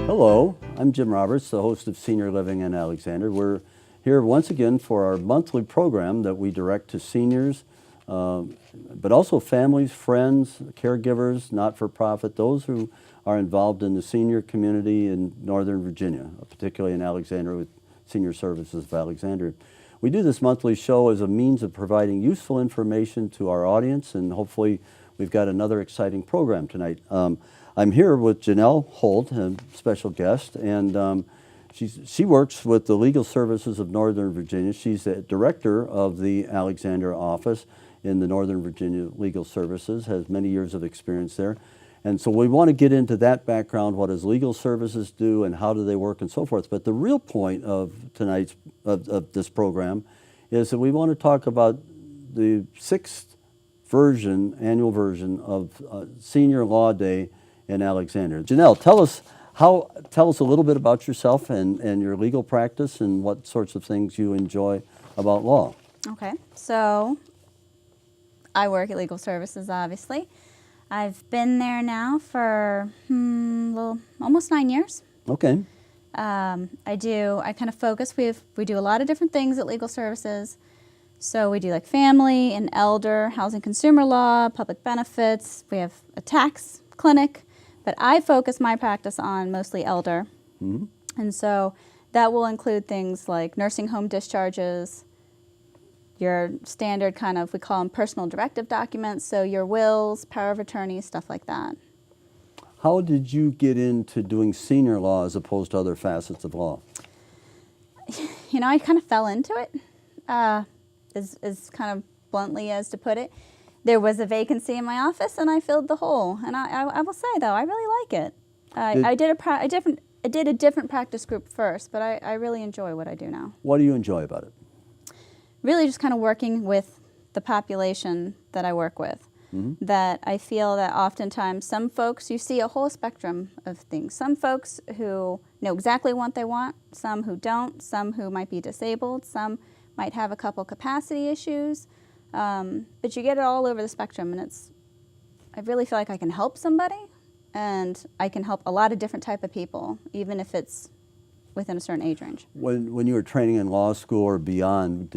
Hello, I'm Jim Roberts, the host of Senior Living in Alexander. We're here once again for our monthly program that we direct to seniors, but also families, friends, caregivers, not-for-profit, those who are involved in the senior community in Northern Virginia, particularly in Alexander with Senior Services of Alexander. We do this monthly show as a means of providing useful information to our audience, and hopefully we've got another exciting program tonight. I'm here with Janelle Holt, a special guest, and she works with the Legal Services of Northern Virginia. She's the director of the Alexander office in the Northern Virginia Legal Services, has many years of experience there. And so we want to get into that background, what does legal services do and how do they work and so forth. But the real point of tonight's, of this program is that we want to talk about the sixth annual version of Senior Law Day in Alexander. Janelle, tell us a little bit about yourself and your legal practice and what sorts of things you enjoy about law. Okay, so I work at Legal Services, obviously. I've been there now for almost 9 years. Okay. I kind of focus, we do a lot of different things at Legal Services. So we do like family and elder, housing consumer law, public benefits. We have a tax clinic, but I focus my practice on mostly elder. Mm-hmm. And so that will include things like nursing home discharges, your standard kind of, we call them personal directive documents, so your wills, power of attorney, stuff like that. How did you get into doing senior law as opposed to other facets of law? You know, I kind of fell into it, as kind of bluntly as to put it. There was a vacancy in my office, and I filled the hole. And I will say, though, I really like it. I did a different practice group first, but I really enjoy what I do now. What do you enjoy about it? Really just kind of working with the population that I work with. Mm-hmm. That I feel that oftentimes some folks, you see a whole spectrum of things. Some folks who know exactly what they want, some who don't, some who might be disabled, some might have a couple capacity issues. But you get it all over the spectrum, and I really feel like I can help somebody, and I can help a lot of different type of people, even if it's within a certain age range. When you were training in law school or beyond,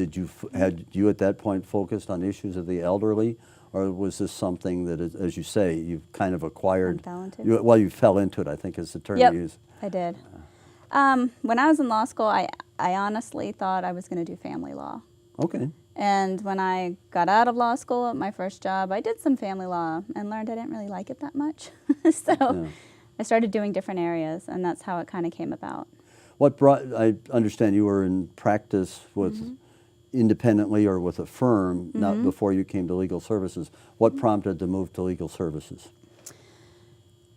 had you at that point focused on issues of the elderly, or was this something that, as you say, you've kind of acquired? You fell into it, I think is the term you use. I did. When I was in law school, I honestly thought I was going to do family law. Okay. And when I got out of law school at my first job, I did some family law and learned I didn't really like it that much. I started doing different areas, and that's how it kind of came about. I understand you were in practice with mm-hmm. independently or with a firm, mm-hmm. not before you came to Legal Services. What prompted the move to Legal Services?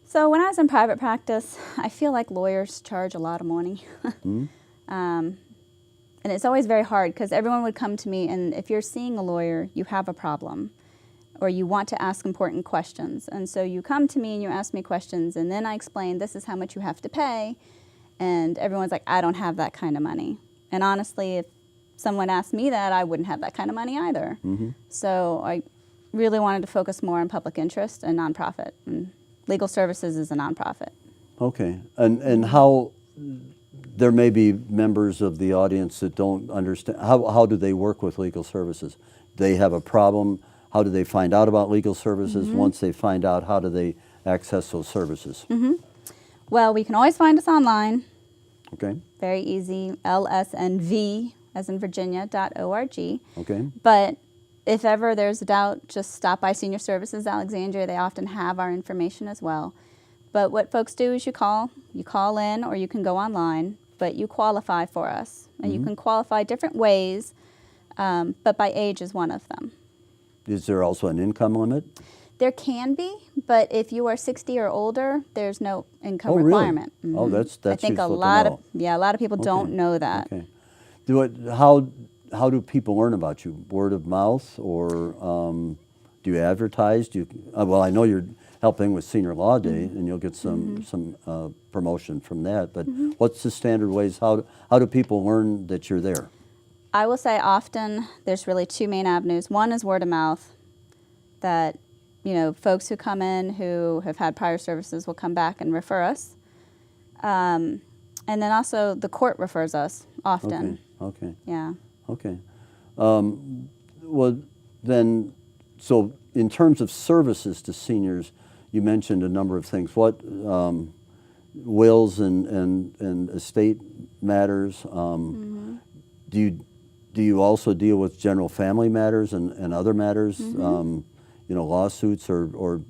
So when I was in private practice, I feel like lawyers charge a lot of money. Mm-hmm. And it's always very hard because everyone would come to me, and if you're seeing a lawyer, you have a problem or you want to ask important questions. And so you come to me and you ask me questions, and then I explain this is how much you have to pay. And everyone's like, I don't have that kind of money. And honestly, if someone asked me that, I wouldn't have that kind of money either. Mm-hmm. So I really wanted to focus more on public interest and nonprofit. And Legal Services is a nonprofit. Okay. And how, there may be members of the audience that don't understand, how do they work with Legal Services? They have a problem. How do they find out about Legal Services? Mm-hmm. Once they find out, how do they access those services? Mm-hmm. Well, we can always find us online. Okay. Very easy, lsnv, as in Virginia.org. Okay. But if ever there's a doubt, just stop by Senior Services Alexandria. They often have our information as well. But what folks do is you call in, or you can go online, but you qualify for us. And mm-hmm. you can qualify different ways, but by age is one of them. Is there also an income limit? There can be, but if you are 60 or older, there's no income really? requirement. Mm-hmm. Oh, that's I think a lot of people don't know that. Okay. How do people learn about you? Word of mouth, or do you advertise? Well, I know you're helping with Senior Law Day, mm-hmm. and you'll get some promotion from that. But mm-hmm. what's the standard ways? How do people learn that you're there? I will say often there's really two main avenues. One is word of mouth, that folks who come in who have had prior services will come back and refer us. And then also the court refers us often. Okay. Yeah. Okay. Well, then, so in terms of services to seniors, you mentioned a number of things. What wills and estate matters? Do you also deal with general family matters and other matters? Lawsuits or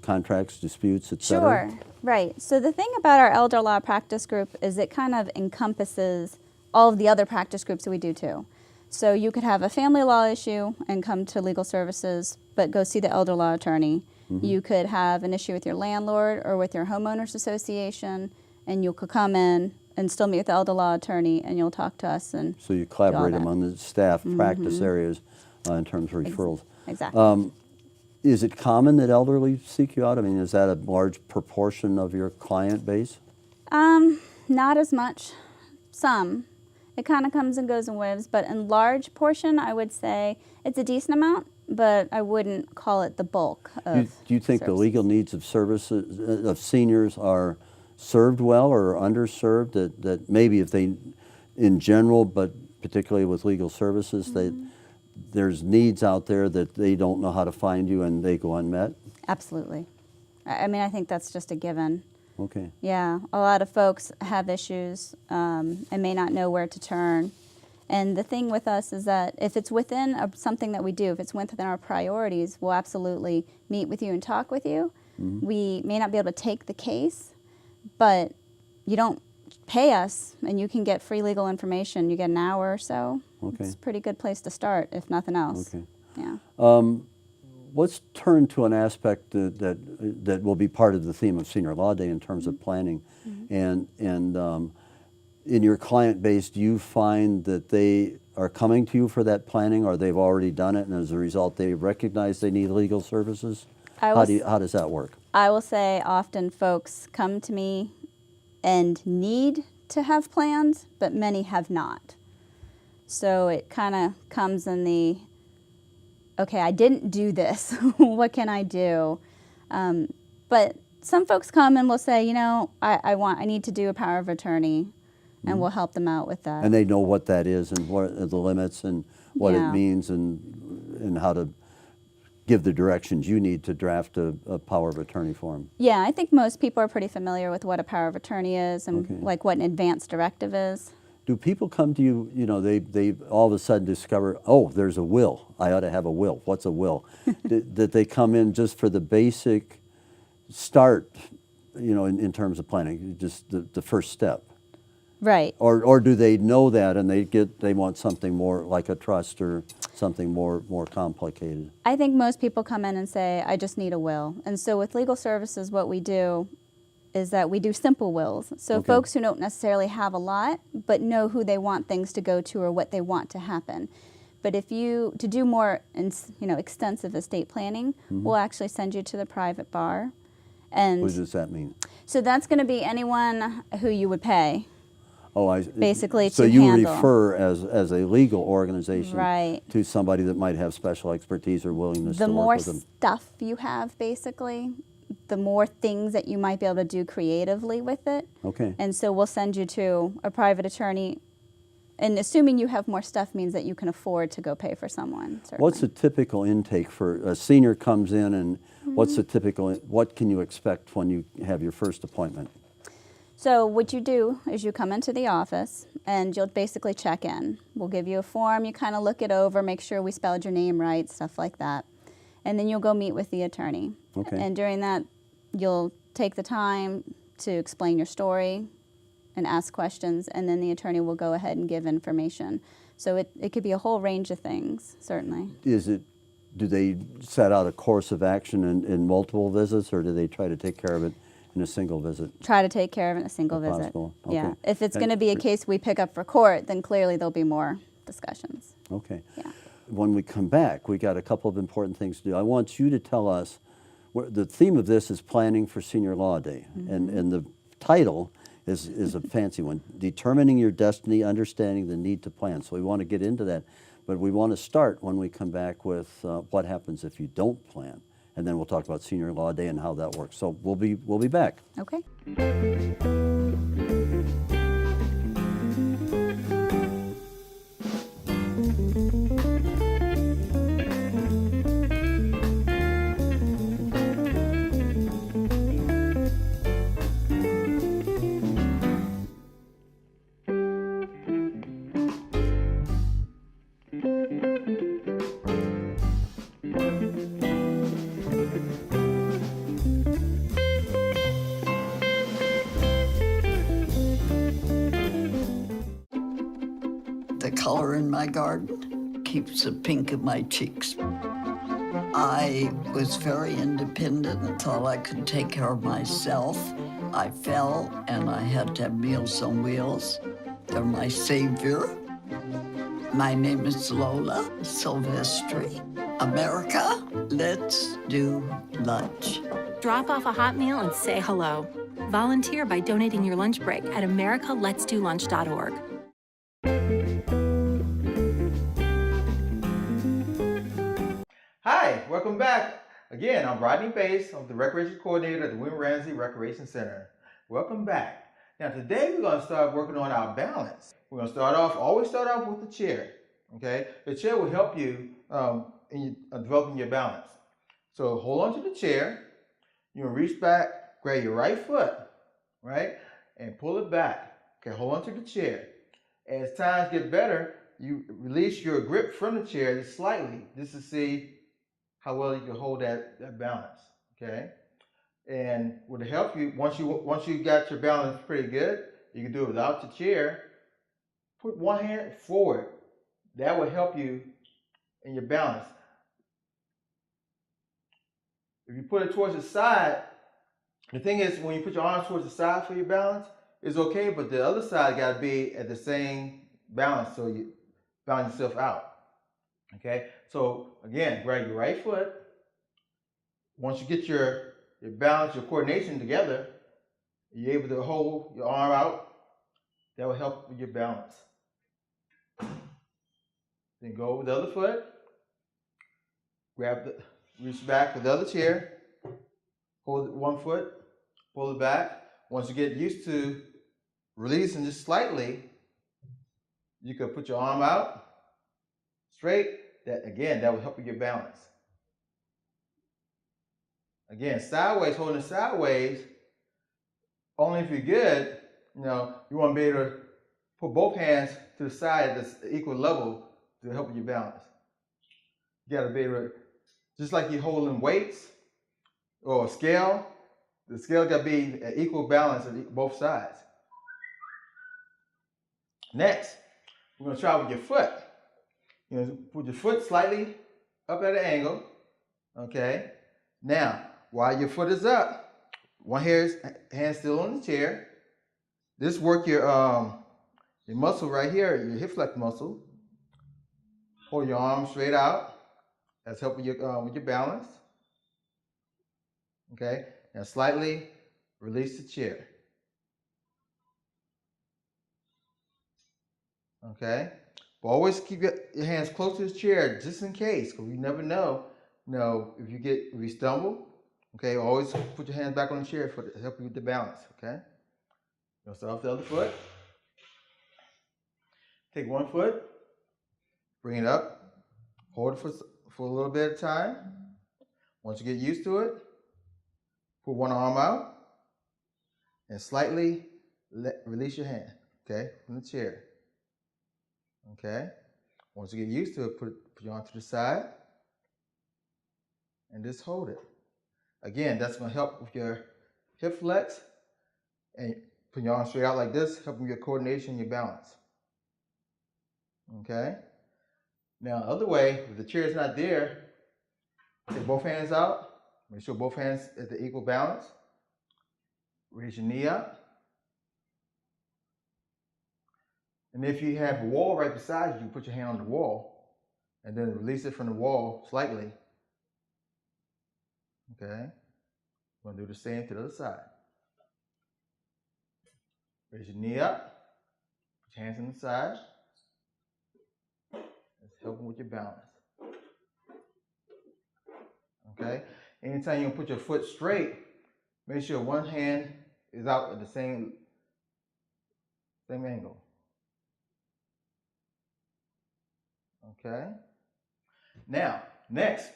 contracts, disputes, et cetera? Sure, right. So the thing about our elder law practice group is it kind of encompasses all of the other practice groups that we do too. So you could have a family law issue and come to legal services, but go see the elder law attorney. You could have an issue with your landlord or with your homeowners association, and you could come in and still meet with the elder law attorney, and you'll talk to us. And so you collaborate do all that. among the staff practice areas in terms of referrals. Exactly. Is it common that elderly seek you out? I mean, is that a large proportion of your client base? Not as much. Some. It kind of comes and goes in waves, but in large portion, I would say it's a decent amount, but I wouldn't call it the bulk of Do you think the services. legal needs of services of seniors are served well or underserved? That maybe if they, in general, but particularly with legal services, there's needs out there that they don't know how to find you and they go unmet? Absolutely. I mean, I think that's just a given. Okay. Yeah, a lot of folks have issues and may not know where to turn. And the thing with us is that if it's within something that we do, if it's within our priorities, we'll absolutely meet with you and talk with you. We may not be able to take the case, but you don't pay us and you can get free legal information. You get an hour or so. Okay. It's a pretty good place to start, if nothing else. Okay. Yeah. Let's turn to an aspect that will be part of the theme of Senior Law Day in terms of planning. And in your client base, do you find that they are coming to you for that planning, or they've already done it, and as a result, they recognize they need legal services? How does that work? I will say often folks come to me and need to have plans, but many have not. So it kind of comes in the, okay, I didn't do this. What can I do? But some folks come and will say, you know, I need to do a power of attorney, and we'll help them out with that. And they know what that is and what are the limits and what it Yeah. means and how to give the directions you need to draft a power of attorney form. Yeah, I think most people are pretty familiar with what a power of attorney is and Okay. like what an advance directive is. Do people come to you, you know, they all of a sudden discover, oh, there's a will. I ought to have a will. What's a will? That they come in just for the basic start, you know, in terms of planning, just the first step? Right. Or do they know that and they want something more like a trust or something more complicated? I think most people come in and say, I just need a will. And so with legal services, what we do is that we do simple wills. So Okay. folks who don't necessarily have a lot, but know who they want things to go to or what they want to happen. But if to do more, extensive estate planning, we'll actually send you to the private bar. And What does that mean? so that's going to be anyone who you would pay. Oh, Basically so to you handle. refer as a legal organization Right. to somebody that might have special expertise or willingness The to more work with them. stuff you have, basically, the more things that you might be able to do creatively with it. Okay. And so we'll send you to a private attorney. And assuming you have more stuff means that you can afford to go pay for someone. Certainly. What's the typical intake for a senior comes in, and what can you expect when you have your first appointment? So what you do is you come into the office and you'll basically check in. We'll give you a form, you kind of look it over, make sure we spelled your name right, stuff like that. And then you'll go meet with the attorney. Okay. And during that, you'll take the time to explain your story and ask questions, and then the attorney will go ahead and give information. So it could be a whole range of things, certainly. Do they set out a course of action in multiple visits, or do they try to take care of it in a single visit? Try to take care of it in a single If visit. possible. Yeah. Okay. If it's And going to be a case we pick up for court, then clearly there'll be more discussions. Okay. Yeah. When we come back, we got a couple of important things to do. I want you to tell us, the theme of this is Planning for Senior Law Day, and the title is a fancy one, Determining Your Destiny, Understanding the Need to Plan. So we want to get into that, but we want to start when we come back with what happens if you don't plan and then we'll talk about Senior Law Day and how that works. So we'll be back. Okay. The color in my garden keeps the pink in my cheeks. I was very independent and thought I could take care of myself. I fell and I had to have Meals on Wheels. They're my savior. My name is Lola Silvestri. America, let's do lunch. Drop off a hot meal and say hello. Volunteer by donating your lunch break at americaletsdolunch.org. Hi, welcome back. Again, I'm Rodney Bass. I'm the Recreation Coordinator at the William Ramsey Recreation Center. Welcome back. Now today we're going to start working on our balance. We're going to always start off with the chair. Okay, the chair will help you in developing your balance. So hold on to the chair. You're going to reach back, grab your right foot, right, and pull it back. Okay, hold on to the chair. As times get better, you release your grip from the chair just slightly, just to see how well you can hold that balance. Okay, and would help you once you got your balance pretty good, you can do it without the chair. Put one hand forward. That will help you in your balance. If you put it towards the side, the thing is when you put your arms towards the side for your balance, it's okay, but the other side got to be at the same balance so you balance yourself out. Okay, so again, grab your right foot. Once you get your balance, your coordination together, you're able to hold your arm out. That will help with your balance. Then go with the other foot. Reach back with the other chair. Hold one foot, pull it back. Once you get used to releasing just slightly, you can put your arm out straight. That will help you get balance. Again, sideways, holding it sideways, only if you're good, you want to be able to put both hands to the side at this equal level to help you balance. You got to be able to, just like you're holding weights or a scale, the scale got to be at equal balance at both sides. Next, we're going to try with your foot. Put your foot slightly up at an angle. Okay. Now, while your foot is up, one hand still on the chair. This work your muscle right here, your hip flex muscle. Hold your arm straight out. That's helping you with your balance. Okay. Now slightly release the chair. Okay. But always keep your hands close to the chair just in case, because you never know. If you stumble. Okay. Always put your hands back on the chair to help you with the balance. Okay. You'll start off the other foot. Take one foot, bring it up, hold it for a little bit of time. Once you get used to it, put one arm out and slightly release your hand, okay, from the chair. Okay. Once you get used to it, put your arm to the side and just hold it. Again, that's going to help with your hip flex and put your arm straight out like this, helping your coordination and your balance. Okay. Now, other way, if the chair is not there, take both hands out. Make sure both hands at the equal balance. Raise your knee up. And if you have a wall right beside you, you put your hand on the wall and then release it from the wall slightly. Okay. We're going to do the same to the other side. Raise your knee up. Put your hands on the side. It's helping with your balance. Okay. Anytime you put your foot straight, make sure one hand is out at the same angle. Okay. Now, next,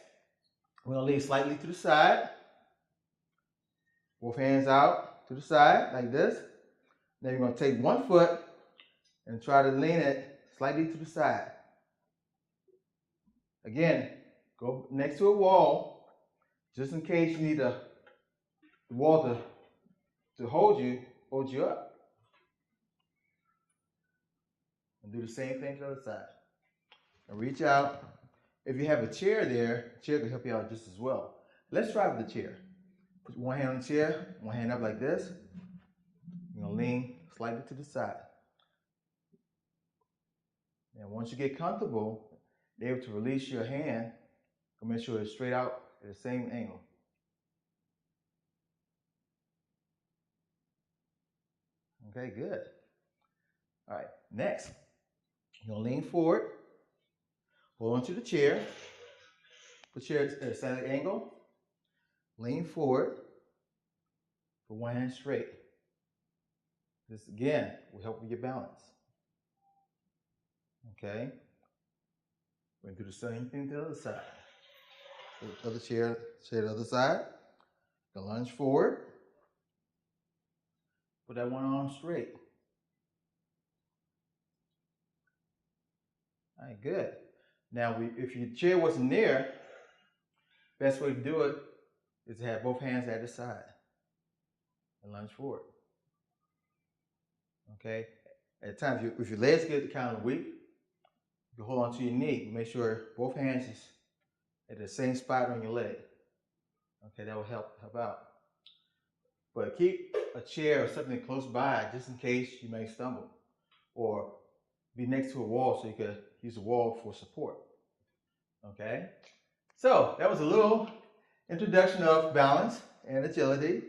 we're gonna lean slightly to the side. Both hands out to the side like this. Then you're gonna take one foot and try to lean it slightly to the side. Again, go next to a wall, just in case you need the wall to hold you up. And do the same thing to the other side. And reach out. If you have a chair there, the chair can help you out just as well. Let's try with the chair. Put one hand on the chair, one hand up like this. You're gonna lean slightly to the side. And once you get comfortable, you're able to release your hand and make sure it's straight out at the same angle. Okay, good. All right, next, you're gonna lean forward, hold onto the chair, put the chair at a standard angle, lean forward, put one hand straight. This again will help with your balance. Okay, we're gonna do the same thing to the other side. The other chair to the other side. Gonna lunge forward, put that one arm straight. All right, good. Now, if your chair wasn't there, best way to do it is to have both hands at the side and lunge forward. Okay. At times, if your legs get kind of weak, you hold on to your knee. Make sure both hands is at the same spot on your leg. Okay, that will help out. But keep a chair or something close by just in case you may stumble, or be next to a wall so you could use the wall for support. Okay, so that was a little introduction of balance and agility.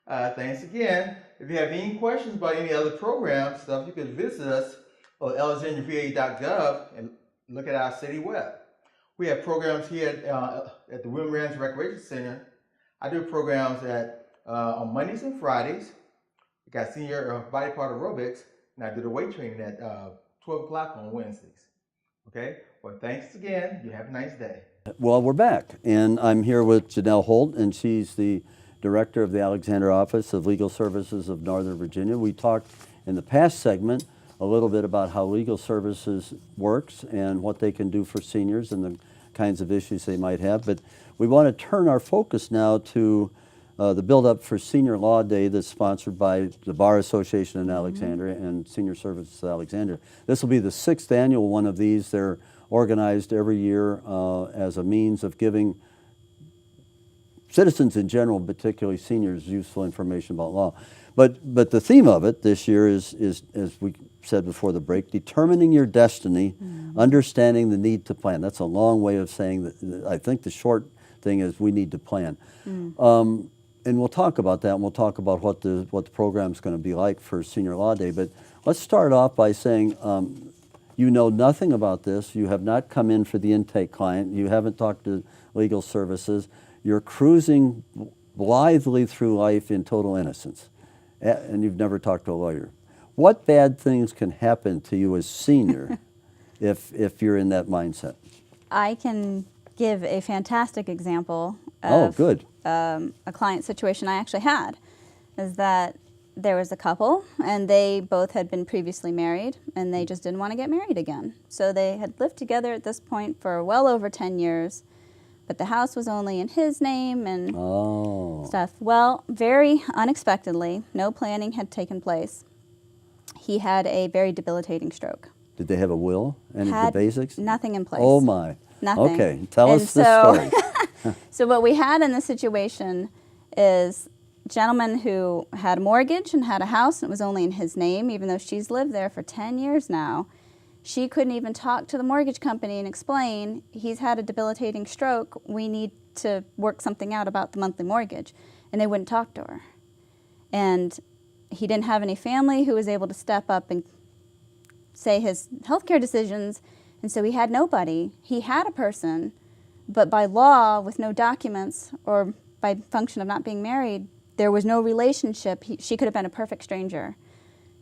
Thanks again. If you have any questions about any other program stuff, you can visit us on alexandriava.gov and look at our city web. We have programs here at the William Ramsey Recreation Center. I do programs on Mondays and Fridays. We got senior body part aerobics, and I do the weight training at 12 o'clock on Wednesdays. Okay, well, thanks again. You have a nice day. Well, we're back, and I'm here with Janelle Holt, and she's the Director of the Alexander Office of Legal Services of Northern Virginia. We talked in the past segment a little bit about how legal services works and what they can do for seniors and the kinds of issues they might have. But we want to turn our focus now to the build-up for Senior Law Day that's sponsored by the Bar Association in Alexandria and Senior Services Alexandria. This will be the 6th annual one of these. They're organized every year as a means of giving citizens in general, particularly seniors, useful information about law. But the theme of it this year is, as we said before the break, determining your destiny, understanding the need to plan. That's a long way of saying that. I think the short thing is we need to plan. And we'll talk about that, and we'll talk about what the program's going to be like for Senior Law Day. But let's start off by saying you know nothing about this. You have not come in for the intake client. You haven't talked to legal services. You're cruising blithely through life in total innocence, and you've never talked to a lawyer. What bad things can happen to you as senior if you're in that mindset? I can give a fantastic example of a client situation I actually had. Is that there was a couple, and they both had been previously married, and they just didn't want to get married again. So they had lived together at this point for well over 10 years, but the house was only in his name and stuff. Well, very unexpectedly, no planning had taken place. He had a very debilitating stroke. Did they have a will? Any of the basics? Nothing in place. Oh my. Nothing. Okay, tell us the story. So what we had in this situation is a gentleman who had a mortgage and had a house, and it was only in his name, even though she's lived there for 10 years now. She couldn't even talk to the mortgage company and explain, he's had a debilitating stroke, we need to work something out about the monthly mortgage. And they wouldn't talk to her. And he didn't have any family who was able to step up and say his healthcare decisions, and so he had nobody. He had a person, But by law, with no documents, or by function of not being married, there was no relationship. She could have been a perfect stranger.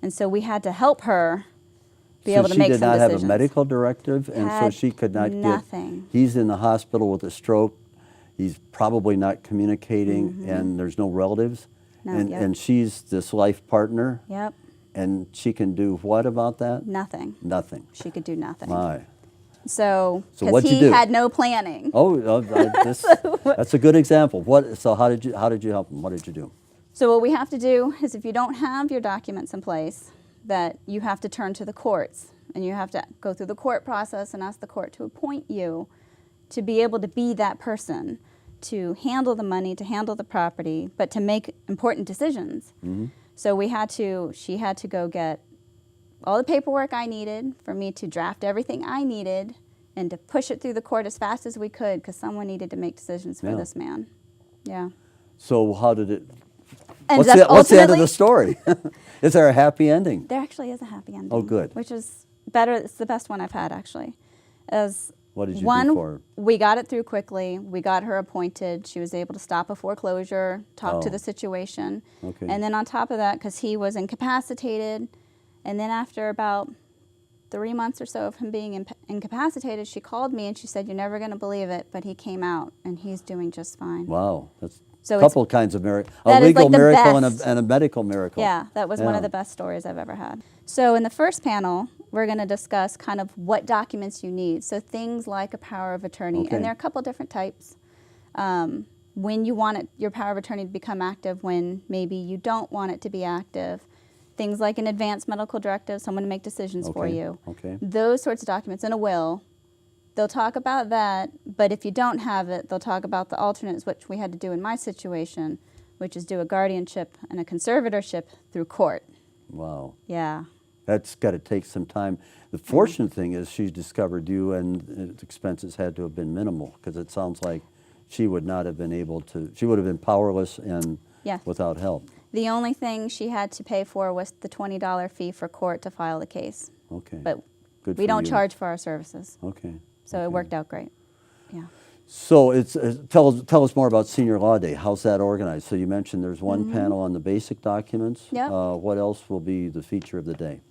And so we had to help her be able to make some decisions. So she did not have a medical directive, and so she could not nothing. He's in the hospital with a stroke. He's probably not communicating, and there's no relatives. No, and she's this life partner. Yep. And she can do what about that? Nothing. Nothing. She could do nothing. My. So, because what'd you he do? had no planning. That's a good example. So how did you help him? What did you do? So what we have to do is, if you don't have your documents in place, that you have to turn to the courts, and you have to go through the court process and ask the court to appoint you to be able to be that person, to handle the money, to handle the property, but to make important decisions. So she had to go get all the paperwork I needed for me to draft everything I needed and to push it through the court as fast as we could, because someone needed to make decisions for this man. Yeah. So how did it? And What's the end of the story? Is there a happy ending? There actually is a happy ending. Oh, good. Which is better. It's the best one I've had, actually. What did you do for her? We got it through quickly. We got her appointed. She was able to stop a foreclosure, talk to the situation. Okay. And then on top of that, because he was incapacitated, and then after about 3 months or so of him being incapacitated, she called me and she said, "You're never going to believe it, but he came out and he's doing just fine." Wow. That's So a couple kinds of miracles. A that is legal like the miracle best. and a medical miracle. Yeah, that was one of the best stories I've ever had. So in the first panel, we're going to discuss kind of what documents you need. So things like a power of attorney, Okay. and there are a couple different types. When you want your power of attorney to become active, when maybe you don't want it to be active. Things like an advance medical directive, someone to make decisions for you. Okay. Those sorts of documents, and a will. They'll talk about that, but if you don't have it, they'll talk about the alternates, which we had to do in my situation, which is do a guardianship and a conservatorship through court. Wow. Yeah. That's got to take some time. The fortunate thing is she's discovered you, and expenses had to have been minimal, because it sounds like she would not have been able to, she would have been powerless and Yes. without help. The only thing she had to pay for was the $20 fee for court to file the case. Okay. But Good we for don't you. charge for our services. Okay. So it worked out great. Yeah. So tell us more about Senior Law Day. How's that organized? So you mentioned there's one panel on the basic documents. Yep. What else will be the feature of the day?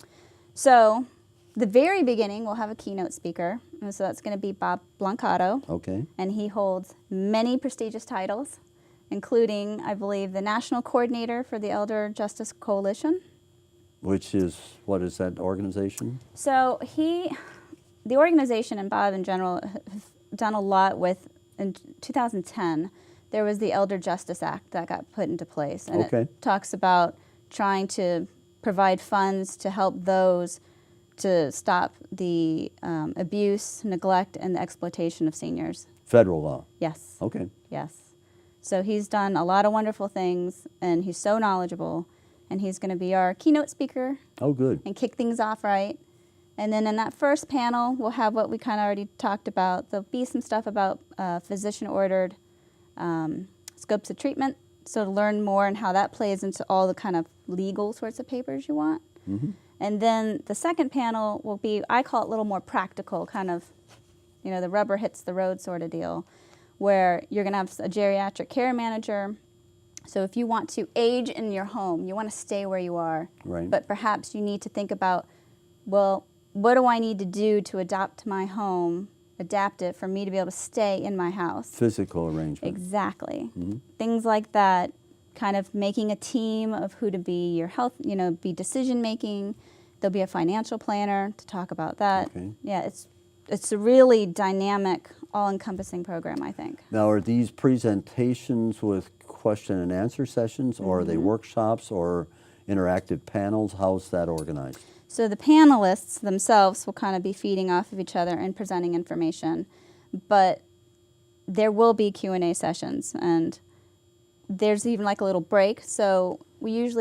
So the very beginning, we'll have a keynote speaker. And so that's going to be Bob Blancato. Okay. And he holds many prestigious titles, including, I believe, the National Coordinator for the Elder Justice Coalition. Which is, what is that organization? So the organization and Bob in general have done a lot with, in 2010, there was the Elder Justice Act that got put into place. And Okay. it talks about trying to provide funds to help those to stop the abuse, neglect, and the exploitation of seniors. Federal law. Yes. Okay. Yes. So he's done a lot of wonderful things, and he's so knowledgeable, and he's going to be our keynote speaker Oh, good. and kick things off right. And then in that first panel, we'll have what we kind of already talked about. There'll be some stuff about physician-ordered scopes of treatment, so to learn more and how that plays into all the kind of legal sorts of papers you want. And then the second panel will be, I call it a little more practical, kind of, you know, the rubber hits the road sort of deal, where you're going to have a geriatric care manager. So if you want to age in your home, you want to stay where you are, Right. but perhaps you need to think about, well, what do I need to do to adapt my home, adapt it for me to be able to stay in my house? Physical arrangement. Exactly. Things like that, kind of making a team of who to be your health, you know, be decision making. There'll be a financial planner to talk about that. Okay. Yeah, it's a really dynamic, all-encompassing program, I think. Now, are these presentations with question and answer sessions, or are they workshops or interactive panels? How's that organized? So the panelists themselves will kind of be feeding off of each other and presenting information, but there will be Q&A sessions, and there's even like a little break. So we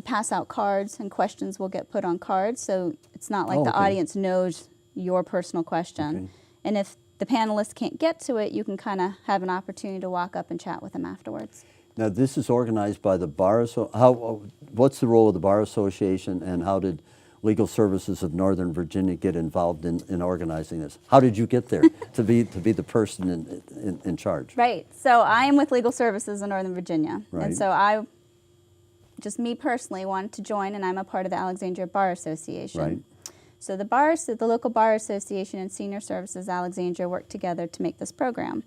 pass out cards, and questions will get put on cards, so it's not like Oh, the okay. audience knows your personal question. Okay. And if the panelists can't get to it, you can kind of have an opportunity to walk up and chat with them afterwards. Now, this is organized by the Bar What's the role of the Bar Association, and how did Legal Services of Northern Virginia get involved in organizing this? How did you get there to be the person in charge? Right. So I am with Legal Services in Northern Virginia. Right. And so I, just me personally, wanted to join, and I'm a part of the Alexandria Bar Association. Right. So the local bar association and Senior Services Alexandria work together to make this program.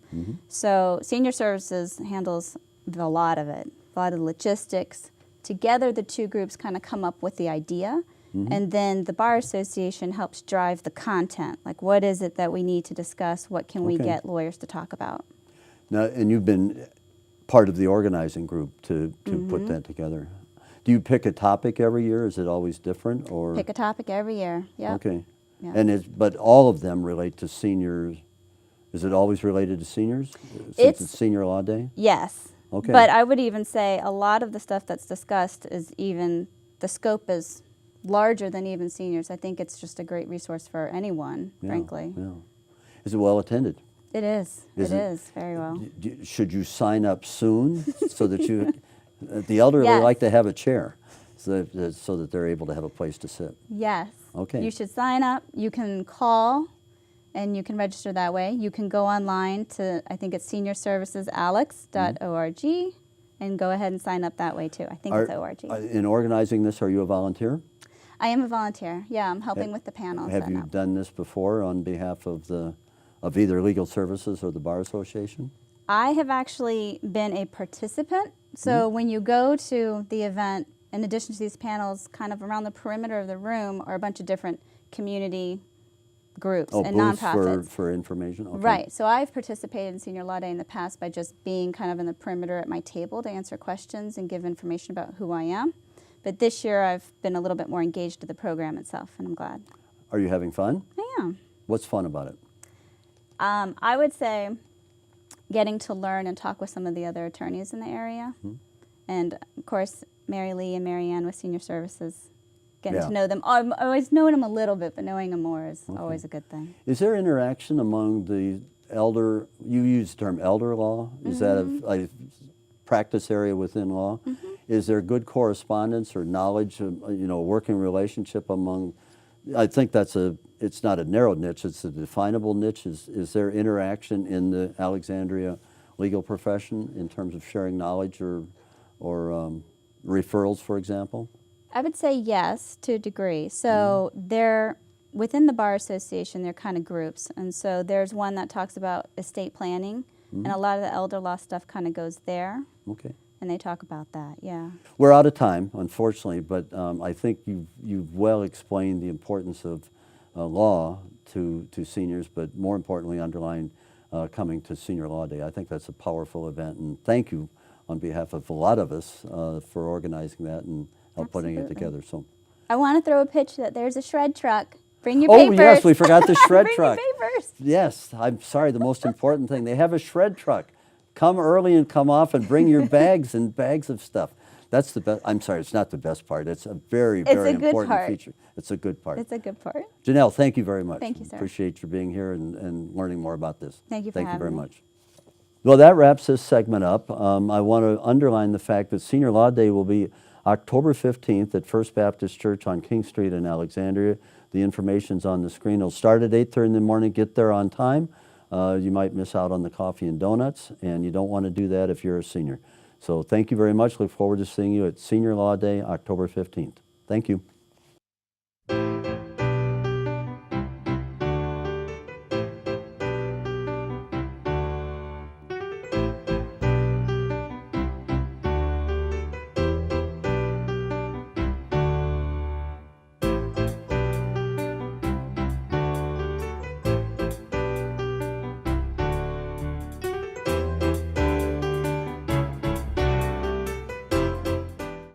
So Senior Services handles a lot of it, a lot of the logistics. Together, the two groups kind of come up with the idea, and then the bar association helps drive the content. Like, what is it that we need to discuss? What can we Okay. get lawyers to talk about? Now, and you've been part of the organizing group to put that together. Do you pick a topic every year? Is it always different, or Pick a topic every year. Yep. Okay, Yeah. and but all of them relate to seniors. Is it always related to seniors? Since it's Senior Law Day. Yes. Okay. But I would even say a lot of the stuff that's discussed is even, the scope is larger than even seniors. I think it's just a great resource for anyone, Yeah, frankly. Yeah. Is it well attended? It is. Is It it? is very well. Should you sign up soon so that you? The elderly Yes. like to have a chair, so that they're able to have a place to sit. Yes. Okay. You should sign up. You can call, and you can register that way. You can go online to, I think it's seniorservicesalex.org, and go ahead and sign up that way too. I think it's .org. In organizing this, are you a volunteer? I am a volunteer. Yeah, I'm helping with the panels. Have setting you up. done this before on behalf of either Legal Services or the Bar Association? I have actually been a participant. So when you go to the event, in addition to these panels, kind of around the perimeter of the room are a bunch of different community groups and booths nonprofits. for information? Okay. Right. So I've participated in Senior Law Day in the past by just being kind of in the perimeter at my table to answer questions and give information about who I am. But this year I've been a little bit more engaged in the program itself, and I'm glad. Are you having fun? I am. What's fun about it? I would say getting to learn and talk with some of the other attorneys in the area. And, of course, Mary Lee and Mary Ann with Senior Services, getting Yeah. to know them. I've always known them a little bit, but knowing them more is always a good thing. Is there interaction among the elder, you use the term elder law? Is that a practice area within law? Is there good correspondence or knowledge, working relationship among, I think it's not a narrow niche, it's a definable niche. Is there interaction in the Alexandria legal profession in terms of sharing knowledge or referrals, for example? I would say yes, to a degree. So they're, within the Bar Association, they're kind of groups. And so there's one that talks about estate planning, and a lot of the elder law stuff kind of goes there, Okay. and they talk about that, yeah. We're out of time, unfortunately, but I think you've well explained the importance of law to seniors, but more importantly, underlined coming to Senior Law Day. I think that's a powerful event, and thank you on behalf of a lot of us for organizing that and putting it Absolutely. together. So, I want to throw a pitch that there's a shred truck. Bring your oh papers. yes, we forgot the shred Bring truck. your papers. Yes, I'm sorry. The most important thing, they have a shred truck. Come early and come off and bring your bags and bags of stuff. That's the best. I'm sorry, it's not the best part. It's a very, very a good important part. feature. It's a good part. It's a good part. Janelle, thank you very much. Thank you, sir. Appreciate you being here and learning more about this. Thank you for Thank you having very me. much. Well, that wraps this segment up. I want to underline the fact that Senior Law Day will be October 15th at First Baptist Church on King Street in Alexandria. The information's on the screen. It'll start at 8:30 in the morning. Get there on time. You might miss out on the coffee and donuts, and you don't want to do that if you're a senior. So thank you very much. Look forward to seeing you at Senior Law Day, October 15th. Thank you.